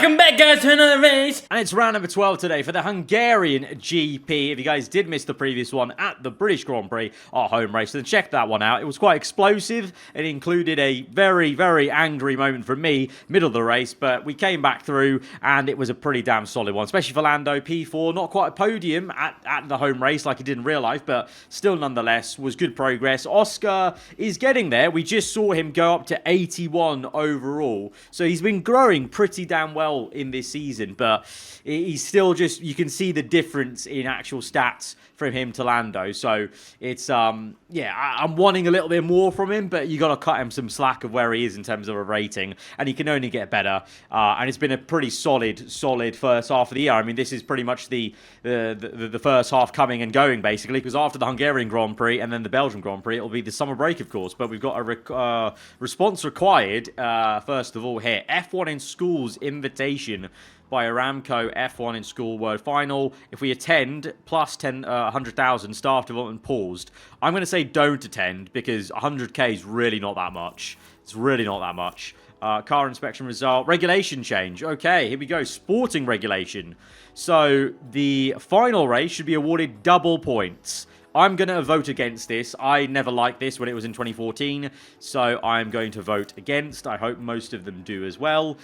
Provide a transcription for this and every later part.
Welcome back, guys, to another race. And it's round number 12 today for the Hungarian GP. If you guys did miss the previous one at the British Grand Prix, our home race, then check that one out. It was quite explosive. It included a very, very angry moment from me, middle of the race, but we came back through, and it was a pretty damn solid one, especially for Lando. P4, not quite a podium at the home race like he did in real life, but still nonetheless was good progress. Oscar is getting there. We just saw him go up to 81 overall, so he's been growing pretty damn well in this season, but he's still just, you can see the difference in actual stats from him to Lando. So it's yeah, I'm wanting a little bit more from him, but you got to cut him some slack of where he is in terms of a rating, and he can only get better. And it's been a pretty solid first half of the year. I mean, this is pretty much the first half coming and going, basically, because after the Hungarian Grand Prix and then the Belgian Grand Prix, it'll be the summer break, of course. But we've got a response required, first of all, here. F1 in Schools invitation by Aramco. F1 in School World Final. If we attend, plus 100,000, staff development paused. I'm going to say don't attend, because 100k is really not that much. It's really not that much. Car inspection result. Regulation change. Okay, here we go. Sporting regulation. So the final race should be awarded double points. I'm going to vote against this. I never liked this when it was in 2014, so I'm going to vote against. I hope most of them do as well.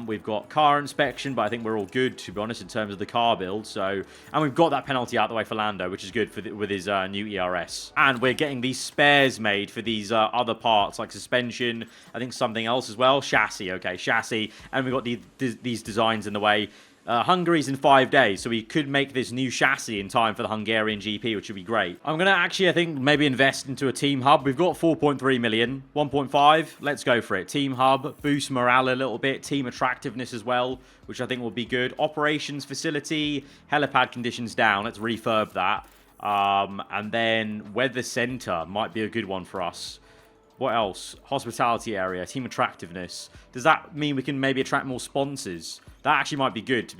We've got car inspection, but I think we're all good, to be honest, in terms of the car build. So, and we've got that penalty out the way for Lando, which is good for with his new ERS. And we're getting these spares made for these other parts, like suspension, I think something else as well. Chassis, okay, chassis. And we've got these designs in the way. Hungary's in 5 days, so we could make this new chassis in time for the Hungarian GP, which would be great. I'm going to actually, I think, maybe invest into a team hub. We've got 4.3 million, 1.5. Let's go for it. Team hub, boost morale a little bit, team attractiveness as well, which I think will be good. Operations facility, helipad conditions down. Let's refurb that. And then weather center might be a good one for us. What else? Hospitality area, team attractiveness. Does that mean we can maybe attract more sponsors? That actually might be good,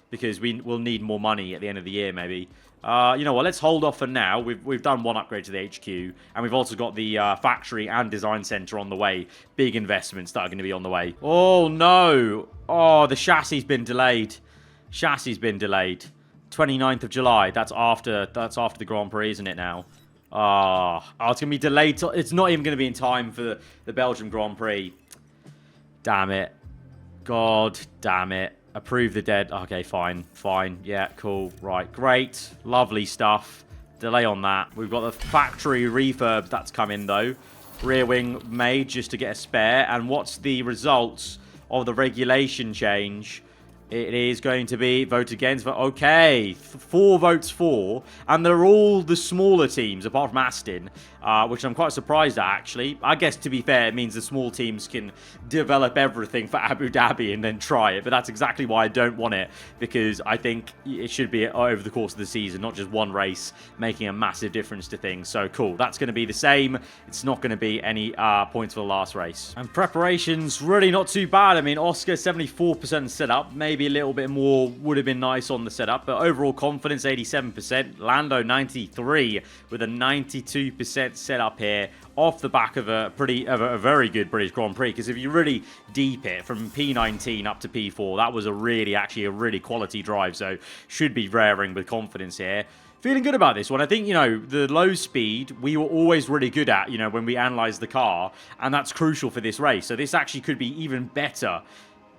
because we will need more money at the end of the year, maybe. You know what? Let's hold off for now. We've done one upgrade to the HQ, and we've also got the factory and design center on the way. Big investments that are going to be on the way. Oh no! Oh, the chassis's been delayed. Chassis's been delayed. 29th of July. That's after the Grand Prix, isn't it now? Oh, it's going to be delayed. It's not even going to be in time for the Belgian Grand Prix. Damn it. God damn it. Approve the dead. Okay, fine. Fine. Yeah, cool. Right, great. Lovely stuff. Delay on that. We've got the factory refurbs that's come in, though. Rear wing made just to get a spare. And what's the results of the regulation change? It is going to be vote against. Okay, 4 votes for. And they're all the smaller teams, apart from Aston, which I'm quite surprised at, actually. I guess, to be fair, it means the small teams can develop everything for Abu Dhabi and then try it. But that's exactly why I don't want it, because I think it should be over the course of the season, not just one race, making a massive difference to things. So, cool. That's going to be the same. It's not going to be any points for the last race. And preparations, really not too bad. I mean, Oscar, 74% setup. Maybe a little bit more would have been nice on the setup, but overall confidence 87%. Lando 93 with a 92% setup here, off the back of a very good British Grand Prix. Because if you really deep it from P19 up to P4, that was actually a really quality drive. So should be raring with confidence here. Feeling good about this one. I think, you know, the low speed, we were always really good at, you know, when we analysed the car, and that's crucial for this race. So this actually could be even better.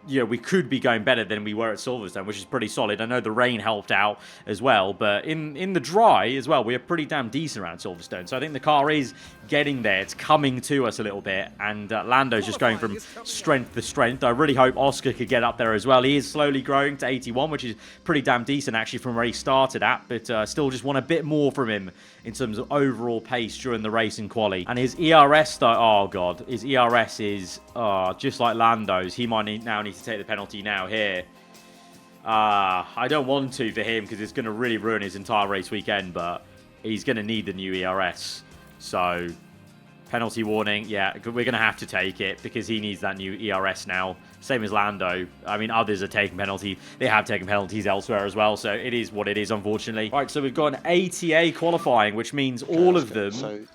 You know, we could be going better than we were at Silverstone, which is pretty solid. I know the rain helped out as well, but in the dry as well, we are pretty damn decent around Silverstone. So I think the car is getting there. It's coming to us a little bit, and Lando's just going from strength to strength. I really hope Oscar could get up there as well. He is slowly growing to 81, which is pretty damn decent, actually, from where he started at, but still just want a bit more from him in terms of overall pace during the race in quali. And his ERS, though, oh god, his ERS is just like Lando's. He might now need to take the penalty now here. I don't want to for him, because it's going to really ruin his entire race weekend, but he's going to need the new ERS. So Penalty warning. Yeah, we're going to have to take it because he needs that new ERS now. Same as Lando. I mean, others are taking penalties. They have taken penalties elsewhere as well, so it is what it is, unfortunately. Right, so we've got an ATA qualifying, which means all of them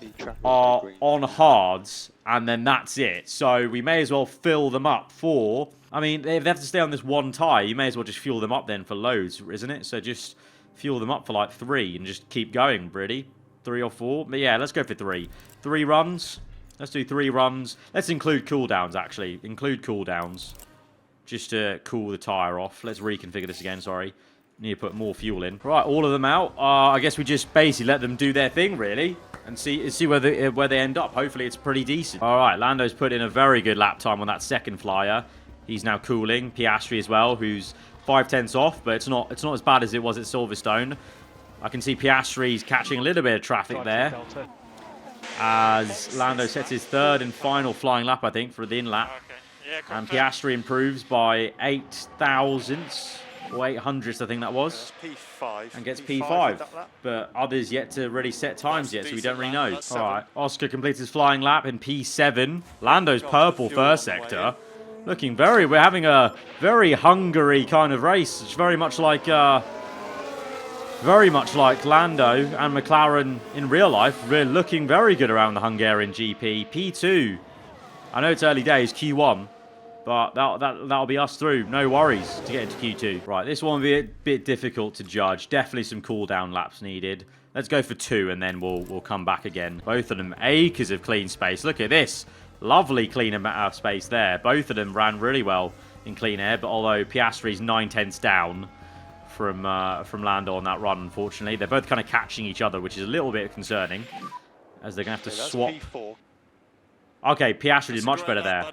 are on hards, and then that's it. So we may as well fill them up for... I mean, if they have to stay on this one tyre, you may as well just fuel them up then for loads, isn't it? So just fuel them up for like 3 and just keep going, really. 3 or 4. But yeah, let's go for 3. 3 runs. Let's do 3 runs. Let's include cooldowns, actually. Include cooldowns. Just to cool the tyre off. Let's reconfigure this again, sorry. Need to put more fuel in. Right, all of them out. I guess we just basically let them do their thing, really. And see where they end up. Hopefully, it's pretty decent. All right, Lando's put in a very good lap time on that second flyer. He's now cooling. Piastri as well, who's 5/10 off. But it's not as bad as it was at Silverstone. I can see Piastri's catching a little bit of traffic there. As Lando sets his 3rd and final flying lap, I think, for the in-lap. And Piastri improves by 8 thousandths, or 800ths, I think that was. And gets P5. But others yet to really set times yet, so we don't really know. Alright, Oscar completes his flying lap in P7. Lando's purple first sector. Looking we're having a very Hungary kind of race. It's very much like Lando and McLaren in real life. We're looking very good around the Hungarian GP. P2. I know it's early days, Q1. But that'll be us through. No worries to get into Q2. Right, this one will be a bit difficult to judge. Definitely some cooldown laps needed. Let's go for 2 and then we'll come back again. Both of them acres of clean space. Look at this. Lovely clean amount of space there. Both of them ran really well in clean air. But although Piastri's 9/10ths down from Lando on that run, unfortunately. They're both kind of catching each other, which is a little bit concerning. As they're going to have to swap. Okay, Piastri did much better there.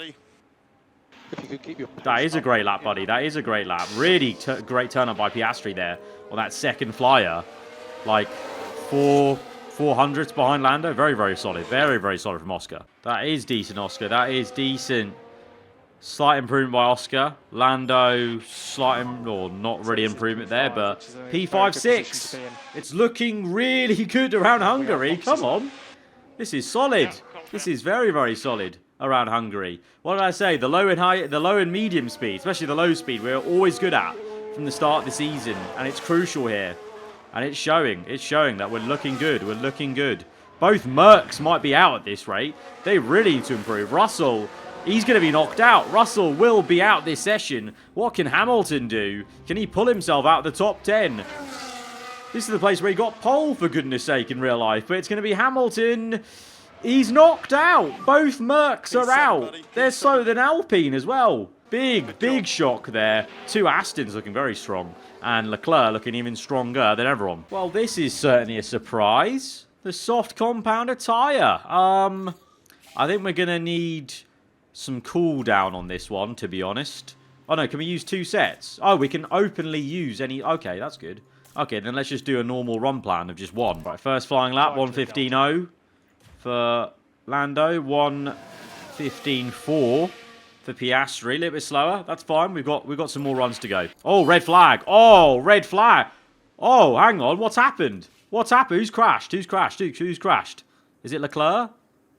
That is a great lap, buddy. That is a great lap. Really great turn up by Piastri there on that second flyer. Like 400ths behind Lando. Very, very solid. Very, very solid from Oscar. That is decent, Oscar. That is decent. Slight improvement by Oscar. Lando, or not really improvement there, but P5-6. It's looking really good around Hungary. Come on. This is solid. This is very, very solid around Hungary. What did I say? The low and medium speed, especially the low speed, we're always good at from the start of the season, and it's crucial here. And it's showing. It's showing that we're looking good. We're looking good. Both Mercs might be out at this rate. They really need to improve. Russell, he's going to be knocked out. Russell will be out this session. What can Hamilton do? Can he pull himself out of the top 10? This is the place where he got pole, for goodness sake, in real life. But it's going to be Hamilton. He's knocked out. Both Mercs are out. There's so than Alpine as well. Big shock there. 2 Astons looking very strong. And Leclerc looking even stronger than everyone. Well, this is certainly a surprise. The soft compounder tyre. I think we're going to need some cooldown on this one, to be honest. Oh, no, can we use 2 sets? Oh, we can openly use any... Okay, that's good. Okay, then let's just do a normal run plan of just 1. Right, first flying lap, 1:15.0 for Lando, 1:15.4 for Piastri. A little bit slower. That's fine. We've got some more runs to go. Oh, red flag. Oh, red flag. Oh, hang on. What's happened? What's happened? Who's crashed? Who's crashed? Who's crashed? Is it Leclerc?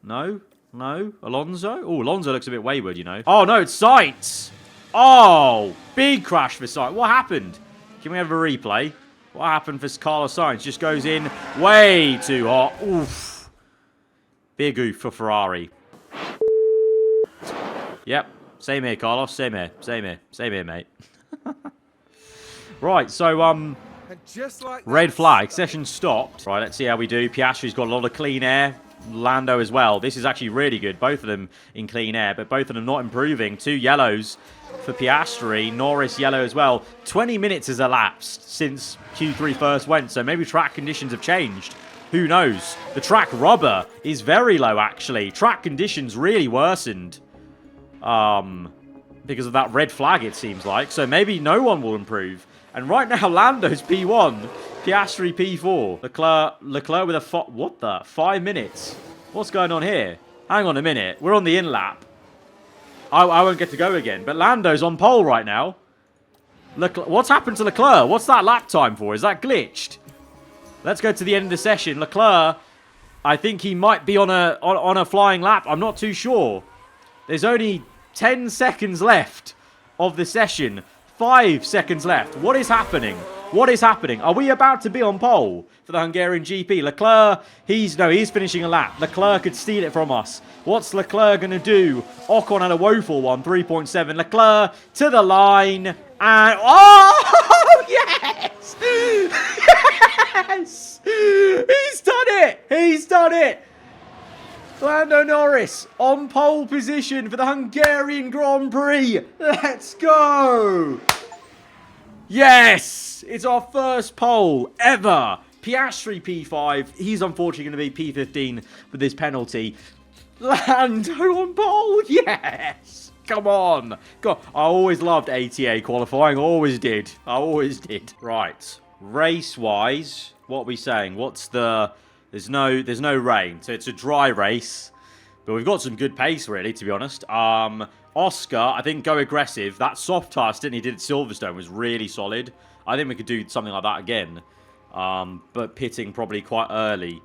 No. No. Alonso? Oh, Alonso looks a bit wayward, you know. Oh, no, it's Sainz. Oh, big crash for Sainz. What happened? Can we have a replay? What happened for Carlos Sainz? Just goes in way too hot. Oof. Big oof for Ferrari. Yep. Same here, Carlos. Same here. Same here. Same here, mate. Right, so, red flag. Session stopped. Right, let's see how we do. Piastri's got a lot of clean air. Lando as well. This is actually really good. Both of them in clean air, but both of them not improving. 2 yellows for Piastri. Norris yellow as well. 20 minutes has elapsed since Q3 first went, so maybe track conditions have changed. Who knows? The track rubber is very low, actually. Track conditions really worsened. Because of that red flag, it seems like. So maybe no one will improve. And right now, Lando's P1. Piastri P4. Leclerc with a... What the? 5 minutes. What's going on here? Hang on a minute. We're on the in-lap. I won't get to go again. But Lando's on pole right now. What's happened to Leclerc? What's that lap time for? Is that glitched? Let's go to the end of the session. Leclerc... I think he might be on a flying lap. I'm not too sure. There's only 10 seconds left of the session. 5 seconds left. What is happening? What is happening? Are we about to be on pole for the Hungarian GP? Leclerc, he's finishing a lap. Leclerc could steal it from us. What's Leclerc going to do? Ocon had a woeful one, 3.7. Leclerc to the line. And, oh, yes! Yes! He's done it! He's done it! Lando Norris on pole position for the Hungarian Grand Prix. Let's go! Yes! It's our first pole ever. Piastri P5. He's unfortunately going to be P15 with this penalty. Lando on pole. Yes! Come on. God, I always loved ATA qualifying. Always did. I always did. Right. Race-wise, what are we saying? What's the... There's no rain, so it's a dry race. But we've got some good pace, really, to be honest. Oscar, I think go aggressive. That soft tire stint he did at Silverstone was really solid. I think we could do something like that again. But pitting probably quite early.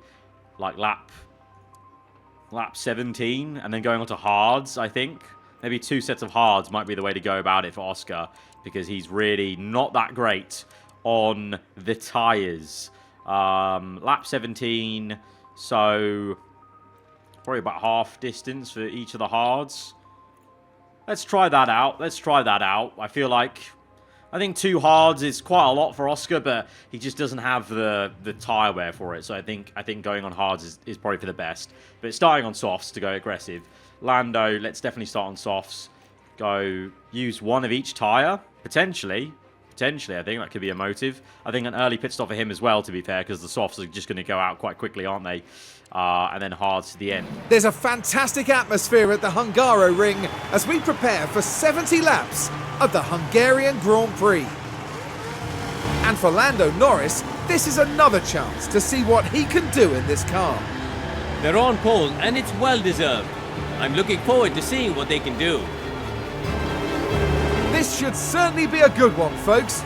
Like lap 17, and then going on to hards, I think. Maybe 2 sets of hards might be the way to go about it for Oscar, because he's really not that great on the tyres. Lap 17, so probably about half distance for each of the hards. Let's try that out. Let's try that out. I think 2 hards is quite a lot for Oscar, but he just doesn't have the tyre wear for it. So I think going on hards is probably for the best. But starting on softs to go aggressive. Lando, let's definitely start on softs. Go use one of each tyre, potentially. Potentially, I think that could be a motive. I think an early pit stop for him as well, to be fair, because the softs are just going to go out quite quickly, aren't they? And then hards to the end. There's a fantastic atmosphere at the Hungaroring as we prepare for 70 laps of the Hungarian Grand Prix. And for Lando Norris, this is another chance to see what he can do in this car. They're on pole, and it's well deserved. I'm looking forward to seeing what they can do. This should certainly be a good one, folks.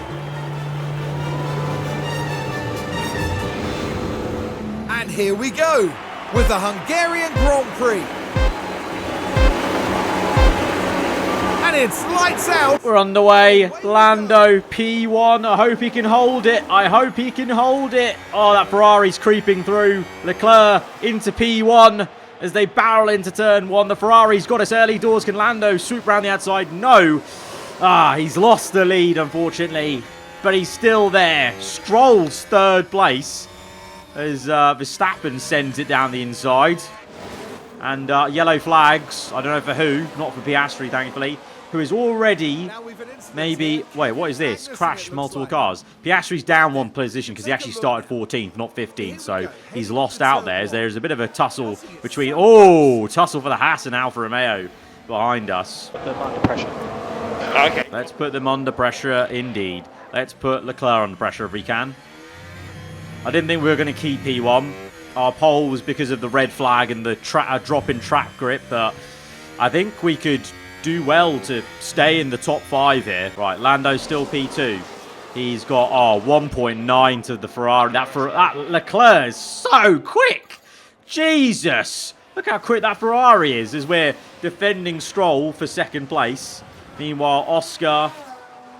And here we go with the Hungarian Grand Prix. And it's lights out. We're underway. Lando P1. I hope he can hold it. I hope he can hold it. Oh, that Ferrari's creeping through. Leclerc into P1 as they barrel into turn 1. The Ferrari's got us early doors. Can Lando swoop around the outside? No. He's lost the lead, unfortunately. But he's still there. Stroll's third place as Verstappen sends it down the inside. And yellow flags. I don't know for who. Not for Piastri, thankfully. Who is already maybe... Wait, what is this? Crash multiple cars. Piastri's down 1 position because he actually started 14th, not 15th. So he's lost out there. There's a bit of a tussle between... Oh, tussle for the Haas and Alfa Romeo behind us. Put them under pressure. Okay. Let's put them under pressure, indeed. Let's put Leclerc under pressure if we can. I didn't think we were going to keep P1. Our pole was because of the red flag and the drop in track grip, but I think we could do well to stay in the top 5 here. Right, Lando's still P2. He's got 1.9 to the Ferrari. That Leclerc is so quick. Jesus. Look how quick that Ferrari is as we're defending Stroll for 2nd place. Meanwhile, Oscar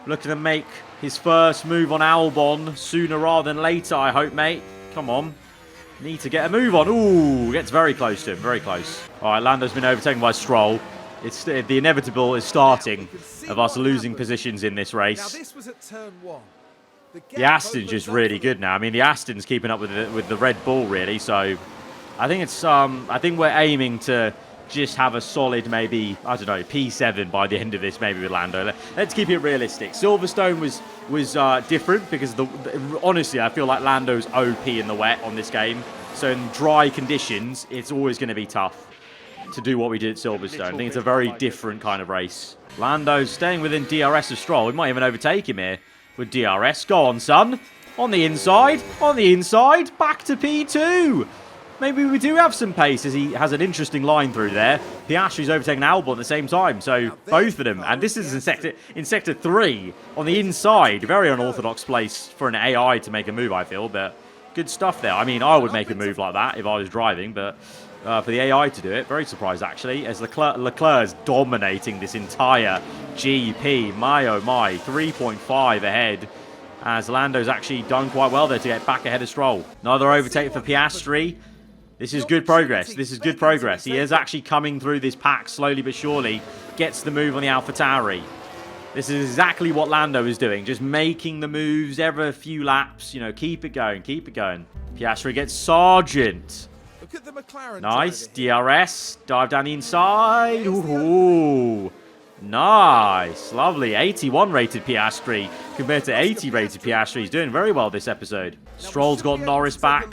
looking to make his first move on Albon sooner rather than later, I hope, mate. Come on. Need to get a move on. Ooh, gets very close to him. Very close. All right, Lando's been overtaken by Stroll. It's the inevitable is starting of us losing positions in this race. Now this was at turn 1. The Aston's just really good now. I mean, the Aston's keeping up with the Red Bull, really. So I think it's I think we're aiming to just have a solid, maybe, I don't know, P7 by the end of this, maybe with Lando. Let's keep it realistic. Silverstone was different because, honestly, I feel like Lando's OP in the wet on this game. So in dry conditions, it's always going to be tough to do what we did at Silverstone. I think it's a very different kind of race. Lando's staying within DRS of Stroll. We might even overtake him here with DRS. Go on, son. On the inside. On the inside. Back to P2. Maybe we do have some pace as he has an interesting line through there. Piastri's overtaking Albon at the same time, so both of them. And this is in sector 3 on the inside. Very unorthodox place for an AI to make a move, I feel, but Good stuff there. I mean, I would make a move like that if I was driving, but for the AI to do it, very surprised actually, as Leclerc is dominating this entire GP. My oh my, 3.5 ahead, as Lando's actually done quite well there to get back ahead of Stroll. Another overtake for Piastri. This is good progress. This is good progress. He is actually coming through this pack slowly but surely. Gets the move on the AlphaTauri. This is exactly what Lando is doing. Just making the moves every few laps. You know, keep it going. Keep it going. Piastri gets Sargent. Look at the McLaren. Nice. DRS. Dive down the inside. Ooh. Nice. Lovely. 81 rated Piastri compared to 80 rated Piastri. He's doing very well this episode. Stroll's got Norris back.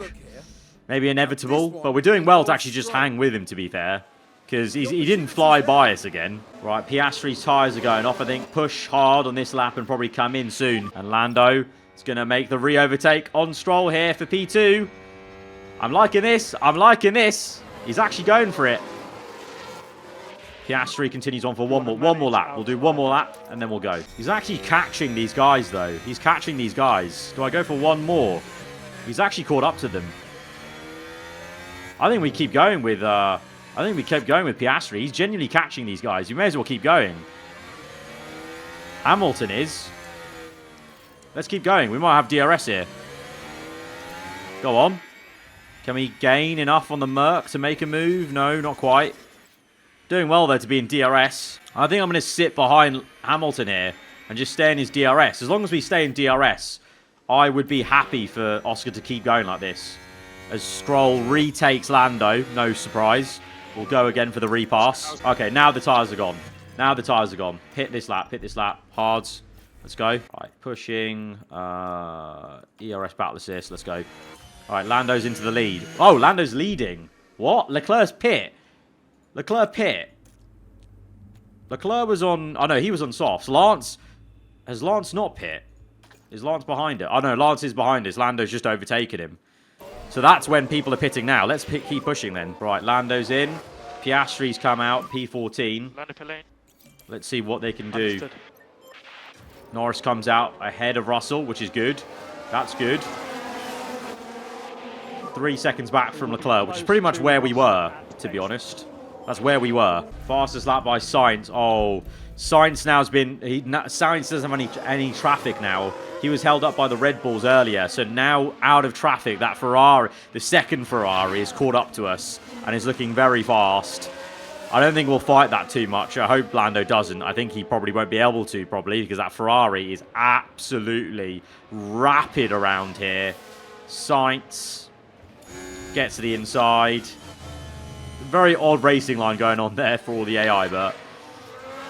Maybe inevitable, but we're doing well to actually just hang with him, to be fair. Because he didn't fly by us again. Right, Piastri's tyres are going off, I think. Push hard on this lap and probably come in soon. And Lando is going to make the re-overtake on Stroll here for P2. I'm liking this. I'm liking this. He's actually going for it. Piastri continues on for one more lap. We'll do one more lap and then we'll go. He's actually catching these guys, though. He's catching these guys. Do I go for one more? He's actually caught up to them. I think we keep going with Piastri. He's genuinely catching these guys. You may as well keep going. Hamilton is. Let's keep going. We might have DRS here. Go on. Can we gain enough on the Merc to make a move? No, not quite. Doing well, though, to be in DRS. I think I'm going to sit behind Hamilton here and just stay in his DRS. As long as we stay in DRS, I would be happy for Oscar to keep going like this. As Stroll retakes Lando, no surprise. We'll go again for the repass. Okay, now the tyres are gone. Now the tyres are gone. Hit this lap, hards. Let's go. Right, pushing. ERS battle assist, let's go. All right, Lando's into the lead. Oh, Lando's leading. What? Leclerc's pit. Leclerc was on... Oh, no, he was on softs. Lance... Has Lance not pit? Is Lance behind it? Oh, no, Lance is behind us. Lando's just overtaken him. So that's when people are pitting now. Let's keep pushing then. Right, Lando's in. Piastri's come out, P14. Let's see what they can do. Understood. Norris comes out ahead of Russell, which is good. That's good. 3 seconds back from Leclerc, which is pretty much where we were, to be honest. That's where we were. Fastest lap by Sainz. Oh, Sainz now has been... Sainz doesn't have any traffic now. He was held up by the Red Bulls earlier, so now out of traffic, that Ferrari, the second Ferrari, is caught up to us and is looking very fast. I don't think we'll fight that too much. I hope Lando doesn't. I think he probably won't be able to, because that Ferrari is absolutely rapid around here. Sainz gets to the inside. Very odd racing line going on there for all the AI, but...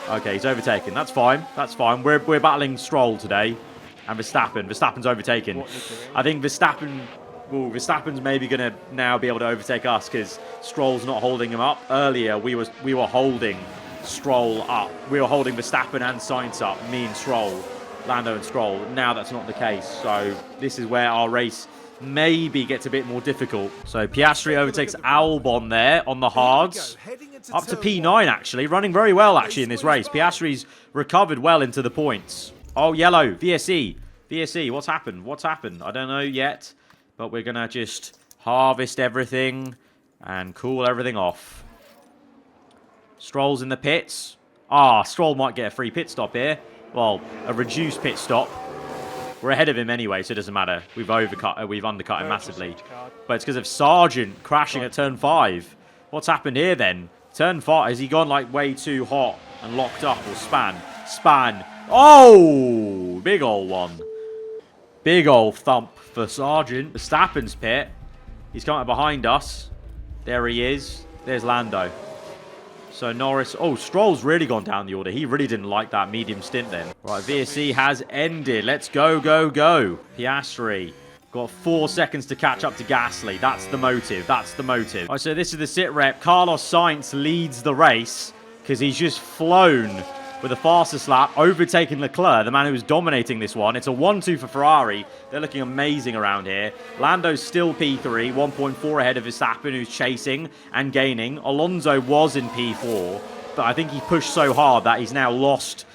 Okay, he's overtaken. That's fine. That's fine. We're battling Stroll today. And Verstappen. Verstappen's overtaken. I think Verstappen's maybe going to now be able to overtake us because Stroll's not holding him up. Earlier, we were holding Stroll up. We were holding Verstappen and Sainz up. Me and Stroll. Lando and Stroll. Now that's not the case. So this is where our race maybe gets a bit more difficult. So Piastri overtakes Albon there on the hards. Up to P9, actually. Running very well, actually, in this race. Piastri's recovered well into the points. Oh, yellow. VSC. VSC. What's happened? What's happened? I don't know yet. But we're going to just harvest everything and cool everything off. Stroll's in the pits. Ah, Stroll might get a free pit stop here. Well, a reduced pit stop. We're ahead of him anyway, so it doesn't matter. We've undercut him massively. But it's because of Sargent crashing at turn 5. What's happened here then? Turn 5. Has he gone like way too hot and locked up or span? Span. Oh! Big ol' one. Big ol' thump for Sargent. Verstappen's pit. He's coming behind us. There he is. There's Lando. So Norris... Oh, Stroll's really gone down the order. He really didn't like that medium stint then. Right, VSC has ended. Let's go, go, go. Piastri. Got 4 seconds to catch up to Gasly. That's the motive. That's the motive. All right, so this is the sit rep. Carlos Sainz leads the race because he's just flown with the fastest lap, overtaking Leclerc, the man who was dominating this one. It's a 1-2 for Ferrari. They're looking amazing around here. Lando's still P3, 1.4 ahead of Verstappen, who's chasing and gaining. Alonso was in P4, but I think he pushed so hard that he's now lost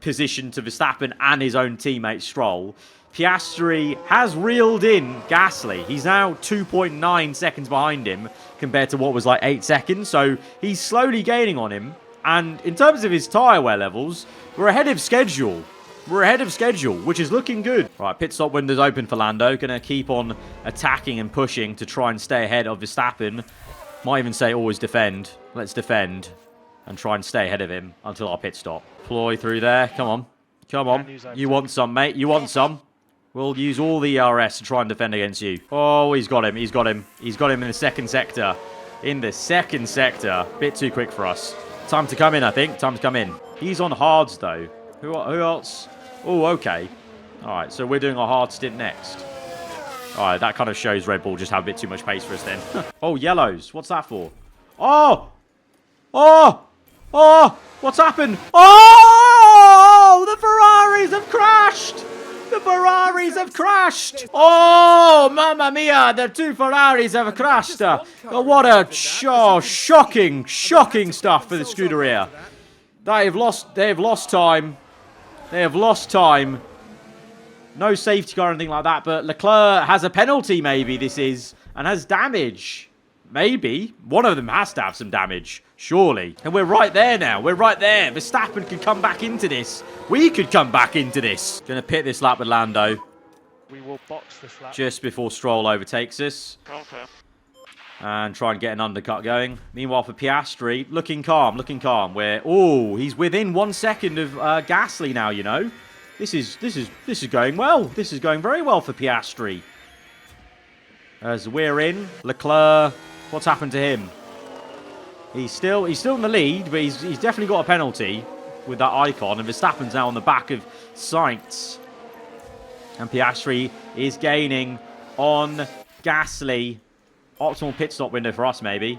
position to Verstappen and his own teammate Stroll. Piastri has reeled in Gasly. He's now 2.9 seconds behind him compared to what was like 8 seconds. So he's slowly gaining on him. And in terms of his tyre wear levels, we're ahead of schedule. We're ahead of schedule, which is looking good. Right, pit stop window's open for Lando. Going to keep on attacking and pushing to try and stay ahead of Verstappen. Might even say always defend. Let's defend and try and stay ahead of him until our pit stop. Ploy through there. Come on. Come on. You want some, mate. You want some. We'll use all the ERS to try and defend against you. Oh, he's got him. He's got him. He's got him in the second sector. In the second sector. Bit too quick for us. Time to come in, I think. Time to come in. He's on hards, though. Who else? Oh, okay. All right, so we're doing a hard stint next. All right, that kind of shows Red Bull just have a bit too much pace for us then. Oh, yellows. What's that for? Oh! Oh! Oh! What's happened? Oh! The Ferraris have crashed! The Ferraris have crashed! Oh, mamma mia! The two Ferraris have crashed! Oh, what a shocking stuff for the Scuderia. They have lost time. They have lost time. No safety car or anything like that, but Leclerc has a penalty, maybe this is, and has damage. Maybe. One of them has to have some damage, surely. And we're right there now. We're right there. Verstappen could come back into this. We could come back into this. Gonna pit this lap with Lando. We will box this lap. Just before Stroll overtakes us. Okay. And try and get an undercut going. Meanwhile, for Piastri, looking calm, looking calm. Oh, he's within 1 second of Gasly now, you know. This is going well. This is going very well for Piastri. As we're in, Leclerc, what's happened to him? He's still in the lead, but he's definitely got a penalty with that icon. And Verstappen's now on the back of Sainz. And Piastri is gaining on Gasly. Optimal pit stop window for us, maybe.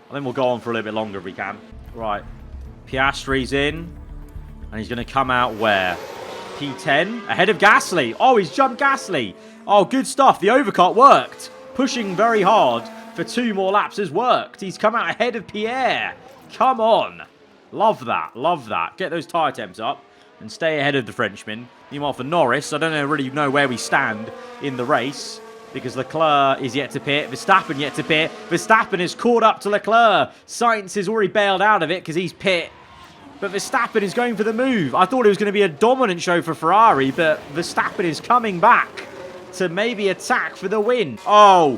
I think we'll go on for a little bit longer if we can. Right. Piastri's in. And he's going to come out where? P10. Ahead of Gasly. Oh, he's jumped Gasly. Oh, good stuff. The overcut worked. Pushing very hard for 2 more laps has worked. He's come out ahead of Pierre. Come on. Love that. Love that. Get those tyre temps up and stay ahead of the Frenchman. Meanwhile, for Norris, I don't really know where we stand in the race. Because Leclerc is yet to pit. Verstappen yet to pit. Verstappen is caught up to Leclerc. Sainz is already bailed out of it because he's pit. But Verstappen is going for the move. I thought it was going to be a dominant show for Ferrari. But Verstappen is coming back to maybe attack for the win. Oh.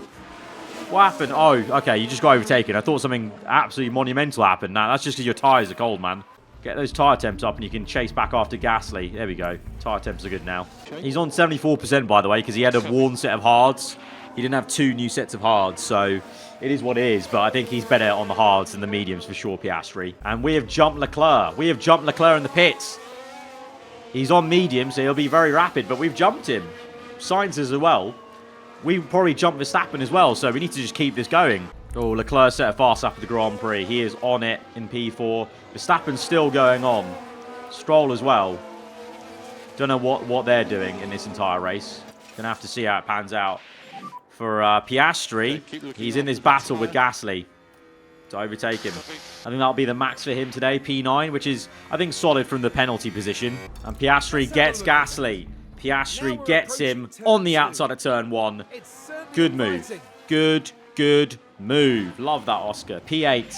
What happened? Oh, okay. You just got overtaken. I thought something absolutely monumental happened. Nah, that's just because your tyres are cold, man. Get those tyre temps up and you can chase back after Gasly. There we go. Tyre temps are good now. He's on 74%, by the way, because he had a worn set of hards. He didn't have 2 new sets of hards, so it is what it is. But I think he's better on the hards than the mediums for sure, Piastri. And we have jumped Leclerc. We have jumped Leclerc in the pits. He's on medium, so he'll be very rapid, but we've jumped him. Sainz as well. We probably jumped Verstappen as well, so we need to just keep this going. Oh, Leclerc set a fast lap of the Grand Prix. He is on it in P4. Verstappen's still going on. Stroll as well. Don't know what they're doing in this entire race. Gonna have to see how it pans out. For Piastri, he's in this battle with Gasly to overtake him. I think that'll be the max for him today, P9, which is, I think, solid from the penalty position. And Piastri gets Gasly. Piastri gets him on the outside of turn 1. Good move. Good move. Love that, Oscar. P8.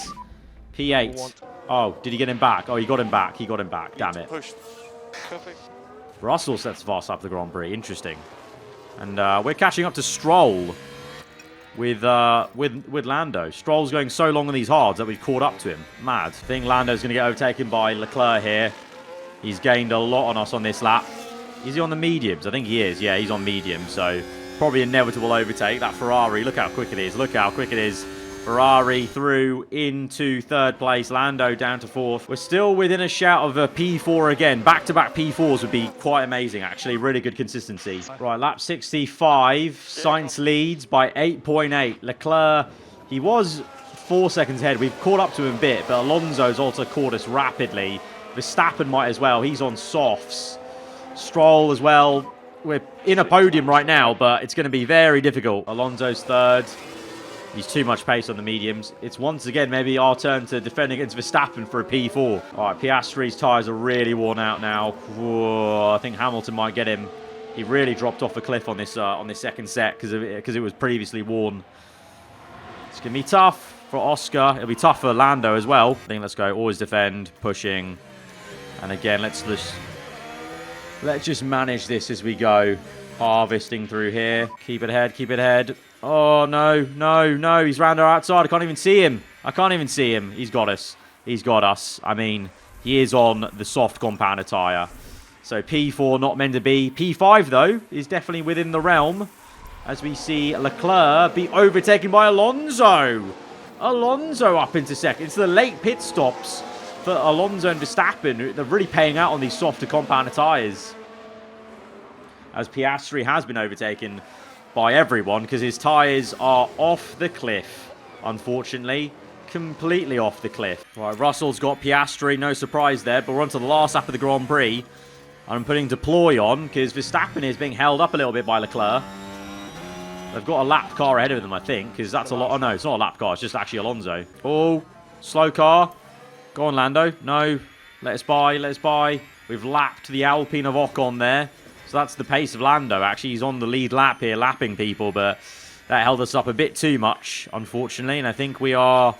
P8. Oh, did he get him back? Oh, he got him back. He got him back. Damn it. Russell sets fast up the Grand Prix. Interesting. And we're catching up to Stroll with Lando. Stroll's going so long on these hards that we've caught up to him. Mad. I think Lando's going to get overtaken by Leclerc here. He's gained a lot on us on this lap. Is he on the mediums? I think he is. Yeah, he's on medium. So probably inevitable overtake. That Ferrari, look how quick it is. Look how quick it is. Ferrari through into 3rd place. Lando down to 4th. We're still within a shout of a P4 again. Back-to-back P4s would be quite amazing, actually. Really good consistency. Right, lap 65. Sainz leads by 8.8. Leclerc, he was 4 seconds ahead. We've caught up to him a bit, but Alonso's also caught us rapidly. Verstappen might as well. He's on softs. Stroll as well. We're in a podium right now, but it's going to be very difficult. Alonso's 3rd. He's too much pace on the mediums. It's once again maybe our turn to defend against Verstappen for a P4. All right, Piastri's tyres are really worn out now. Whoa, I think Hamilton might get him. He really dropped off a cliff on this second set because it was previously worn. It's going to be tough for Oscar. It'll be tough for Lando as well. I think let's go. Always defend, pushing. And again, let's just manage this as we go. Harvesting through here. Keep it ahead, keep it ahead. Oh, no, no, no. He's round our outside. I can't even see him. I can't even see him. He's got us. He's got us. I mean, he is on the soft compounder tyre. So P4 not meant to be. P5, though, is definitely within the realm. As we see Leclerc be overtaken by Alonso. Alonso up into second. It's the late pit stops for Alonso and Verstappen. They're really paying out on these softer compounder tyres. As Piastri has been overtaken by everyone because his tyres are off the cliff. Unfortunately, completely off the cliff. Right, Russell's got Piastri. No surprise there. But we're on to the last lap of the Grand Prix. I'm putting Deploy on because Verstappen is being held up a little bit by Leclerc. They've got a lap car ahead of them, I think, because that's a lot. Oh, no, it's not a lap car. It's just actually Alonso. Oh, slow car. Go on, Lando. No, let us by, let us by. We've lapped the Alpine of Ocon there. So that's the pace of Lando. Actually, he's on the lead lap here, lapping people, but that held us up a bit too much, unfortunately. And I think we are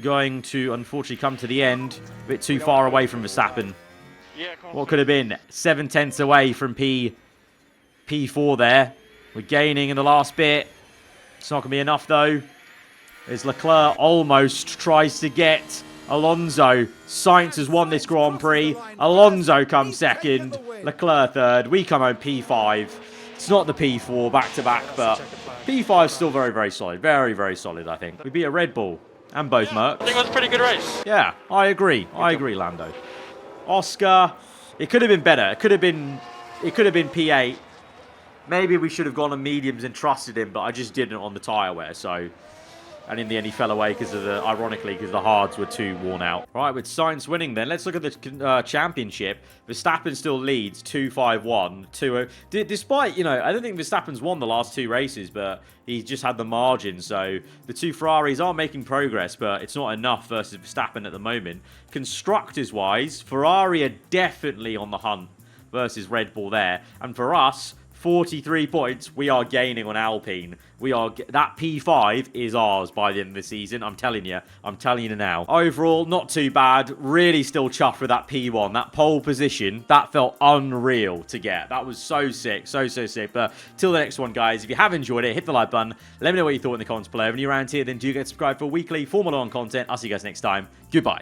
going to, unfortunately, come to the end a bit too far away from Verstappen. What could have been 7/10 away from P4 there. We're gaining in the last bit. It's not going to be enough, though. As Leclerc almost tries to get Alonso. Sainz has won this Grand Prix. Alonso comes second. Leclerc third. We come home P5. It's not the P4 back-to-back, but P5 is still very, very solid. Very, very solid, I think. We beat a Red Bull and both Mercs. I think it was a pretty good race. Yeah, I agree. I agree, Lando. Oscar, it could have been better. It could have been P8. Maybe we should have gone on mediums and trusted him, but I just didn't on the tyre wear, so... And in the end, he fell away because of the, ironically, because the hards were too worn out. Right, with Sainz winning then, let's look at the championship. Verstappen still leads 2-5-1, 2-0. Despite, you know, I don't think Verstappen's won the last two races, but he's just had the margin. So the two Ferraris are making progress, but it's not enough versus Verstappen at the moment. Constructors-wise, Ferrari are definitely on the hunt versus Red Bull there. And for us... 43 points, we are gaining on Alpine. That P5 is ours by the end of the season. I'm telling you now. Overall, not too bad. Really still chuffed with that P1. That pole position, that felt unreal to get. That was so sick, so sick. But till the next one, guys, if you have enjoyed it, hit the like button. Let me know what you thought in the comments below. If you're around here, then do get subscribed for weekly Formula 1 content. I'll see you guys next time. Goodbye.